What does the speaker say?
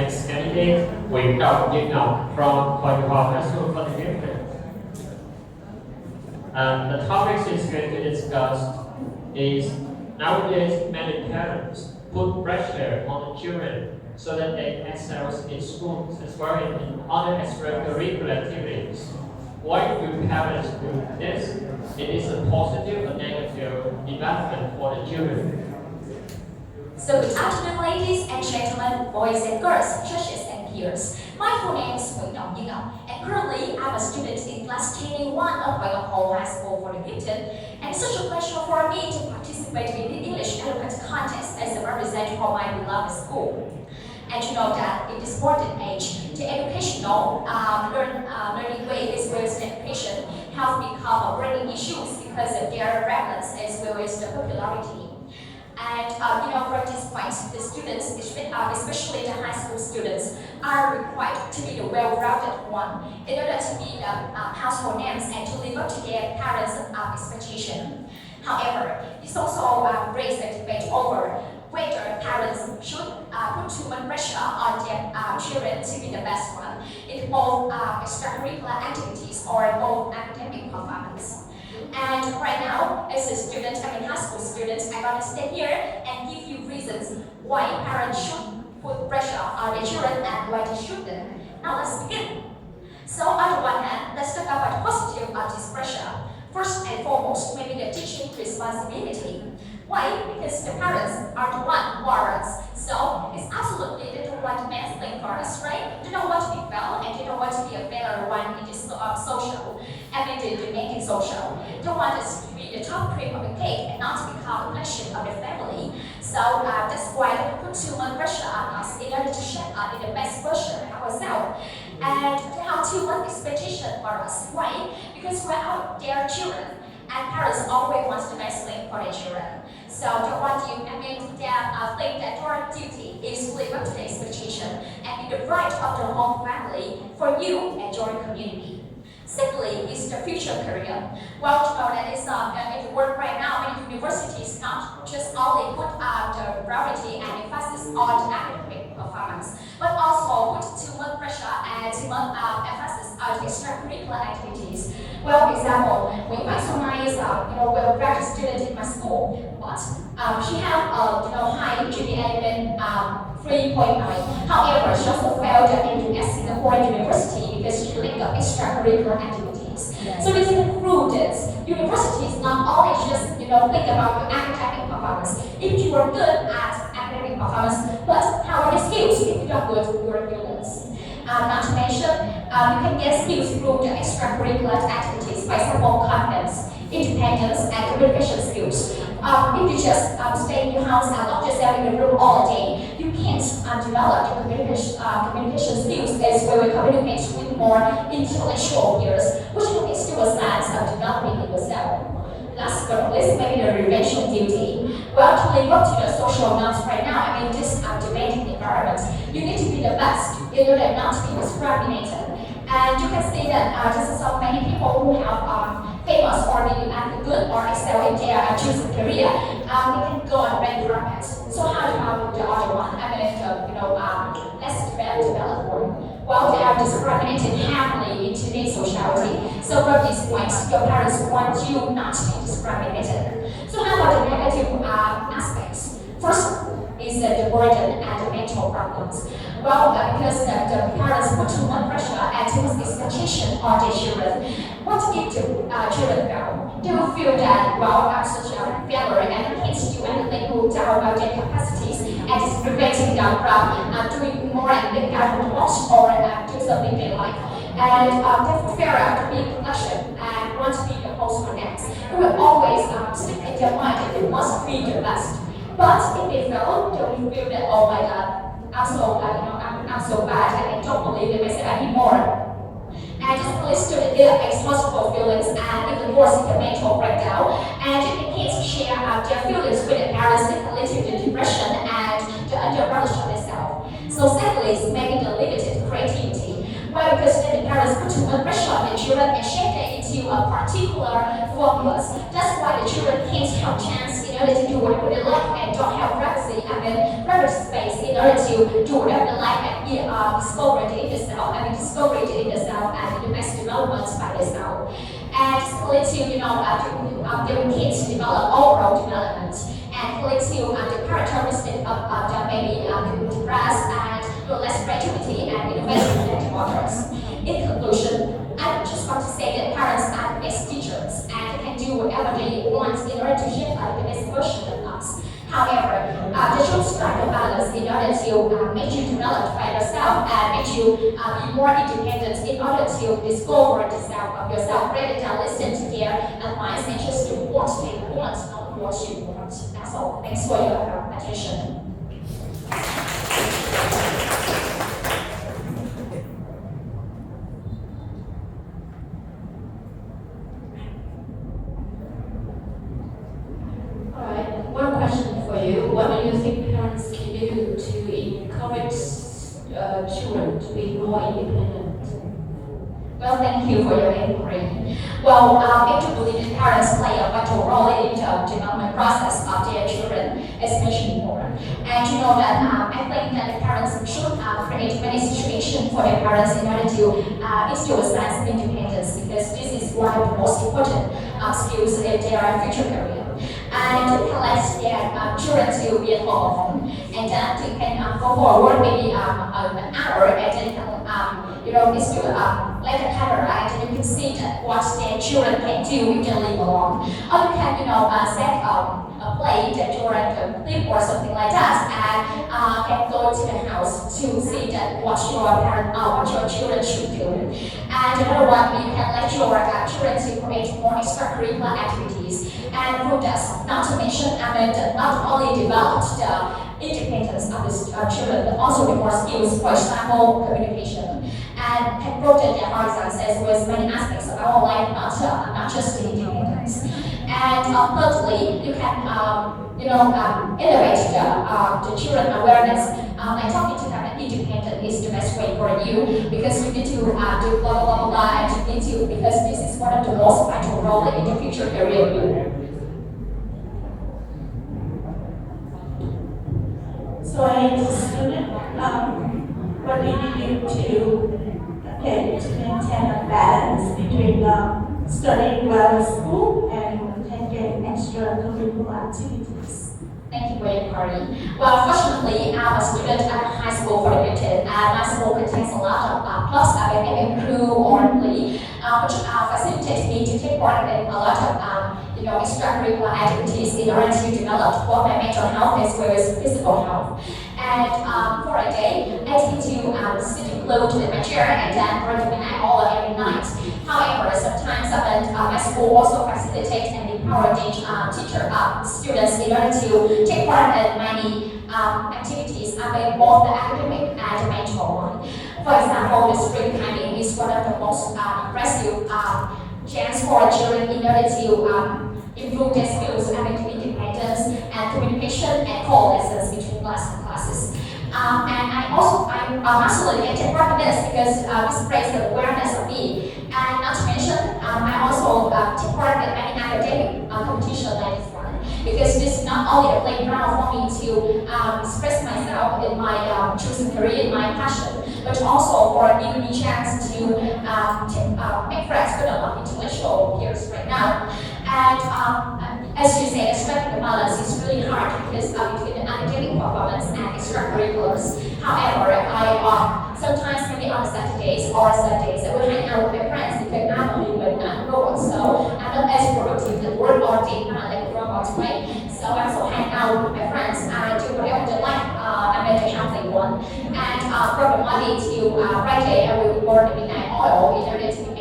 next candidate, Nguyễn, Đồng, Ngọc from Thoại High School for the Gifted. The topic is going to discuss is nowadays many parents put pressure on the children so that they excel in schools as well as in other extracurricular activities. Why do parents do this? It is a positive or negative development for the children. So good afternoon, ladies and gentlemen, boys and girls, judges and peers. My full name is Nguyễn, Đồng, and currently I'm a student in class 10A1 of Thoại High School for the Gifted, and it's such a pleasure for me to participate in the English eloquence contest as a representative of my beloved school. And you know that in this modern age, the educational learning way as well as education have become a burning issues because of their relevance as well as the popularity. And from this point, the students, especially the high school students, are required to be the well-rounded one in order to be the household names and to live up to their parents' expectation. However, this also raises a debate over whether parents should put too much pressure on their children to be the best one in both extracurricular activities or both academic performance. And right now, as a student, high school student, I'm going to stand here and give you reasons why parents should put pressure on their children and why they shouldn't. Now let's begin. So on the one hand, let's talk about the positive of this pressure. First and foremost, maybe the teaching responsibility. Why? Because the parents are the one who are us. So it's absolutely they don't want the best thing for us, right? They don't want to be well and they don't want to be a better one in this social. The making social. They don't want us to be the top cream of the cake and not to become a passion of the family. So that's why they put too much pressure on us in order to shape up in the best version of ourselves. And they have too much expectation for us. Why? Because we're out their children. And parents always want the best thing for their children. So they want you, they think that your duty is to live up to the expectation and be the right of the whole family for you and your community. Secondly, is the future career. Well, you know that is in the world right now, many universities not just only put the priority and emphasis on the academic performance, but also put too much pressure and too much emphasis on the extracurricular activities. Well, for example, when my son is well-rounded student in my school, but she have high GPA than 3.9. However, she also failed into Singapore University because she lacked of extracurricular activities. Yes. So we can prove this. Universities not only just think about your academic performance. If you are good at academic performance, but how are the skills? If you are good, you are useless. Not to mention, you can get skills through the extracurricular activities, for example, confidence, independence, and communication skills. If you just stay in your house and lock yourself in the room all day, you can't develop your communication skills as well as communicate with more intellectual peers, which is still a sign of developing in yourself. Last but not least, maybe the prevention duty. Well, to live up to the social norms right now, in this demanding environment, you need to be the best in order not to be discriminated. And you can see that just so many people who have famous or maybe good or excel in their chosen career, they can go and rank ranked. So how about the other one? Less developed one. Well, they are discriminated heavily in today's society. So from this point, your parents want you not to be discriminated. So how about the negative aspects? First is the burden and the mental problems. Well, because the parents put too much pressure and too much expectation on their children. What if the children fail? They will feel that, well, I'm such a failure and I can't do anything to doubt about their capacities and it's preventing them from doing more and being out of the box or do something they like. And therefore fear of being production and want to be the host for next. They will always stick in their mind that they must be the best. But if they fail, they will feel that, oh my God, I'm so bad and I don't believe in myself anymore. And this leads to their exhaustive feelings and even worse, the mental breakdown. And they can't share their feelings with their parents, it leads to the depression and the under-relish of themselves. So secondly, is maybe the limited creativity. Why? Because the parents put too much pressure on the children and shape them into a particular focus. That's why the children can't have a chance in in order to do whatever they like and don't have privacy, private space in order to do whatever they like and discover it in themselves, discover it in themselves and the best development by themselves. And simply to, their kids develop overall development. And really to the characteristic of the baby depressed and less creativity and innovation than others. In conclusion, I just want to say that parents are the best teachers and they can do whatever they want in order to shape the best version of us. However, they should strike a balance in order to make you develop by yourself and make you be more independent in order to discover the self of yourself rather than listen to their advice and just do what they want, not what you want. That's all. Thanks for your attention. One question for you. What do you think parents can do to encourage children to be more independent? Well, thank you for your inquiry. Well, I do believe that parents play a vital role in the development process of their children, especially more. And you know that I think that the parents should create many situations for their parents in order to instill a sense of independence, because this is one of the most important skills in their future career. And they can let their children to be at home, and then they can go for work maybe an hour, and then is to let the camera, and you can see that what their children can do if they live alone. Or you can set a play that children can live or something like that, and can go to the house to see that what your children should do. And another one, you can let your children to create more extracurricular activities. And through that, not to mention, not only develop the independence of the children, but also with more skills, for example, communication, and can broaden their horizons as well as many aspects of our life, not just the independence. And thirdly, you can elevate the children awareness by talking to them that independent is the best way for you, because you need to do blah blah blah blah, and you need to, because this is one of the most vital roles in the future career of you. So as a student, what do you do to maintain a balance between studying well at school and taking extracurricular activities? Thank you for your inquiry. Well, fortunately, I'm a student at high school for the gifted, and my school contains a lot of clubs, academic crew or play, which facilitates me to take part in a lot of extracurricular activities in order to develop both my mental health as well as physical health. And for a day, I tend to sit glued to my chair and then read midnight all every night. However, sometimes my school also facilitates and empowers students in order to take part in many activities, both the academic and the mental one. For example, the spring climbing is one of the most impressive chance for children in order to improve their skills, independence and communication and co-lessons between classes. And I'm absolutely take part in this because this brings the awareness of me. And not to mention, I also take part in many academic competitions like this one, because this is not only a playground for me to express myself in my chosen career, in my passion, but also for giving me chance to make friends with a lot of intellectual peers right now. And as you say, striking the balance is really hard because between the academic performance and extracurriculars. However, I sometimes maybe on Saturdays or Sundays I will hang out with my friends because I'm a little bit robot, so I'm not as productive at work or day like robots, right? So I also hang out with my friends and do whatever they like. I made a healthy one, and from the Monday to Friday I will report the midnight oil in order to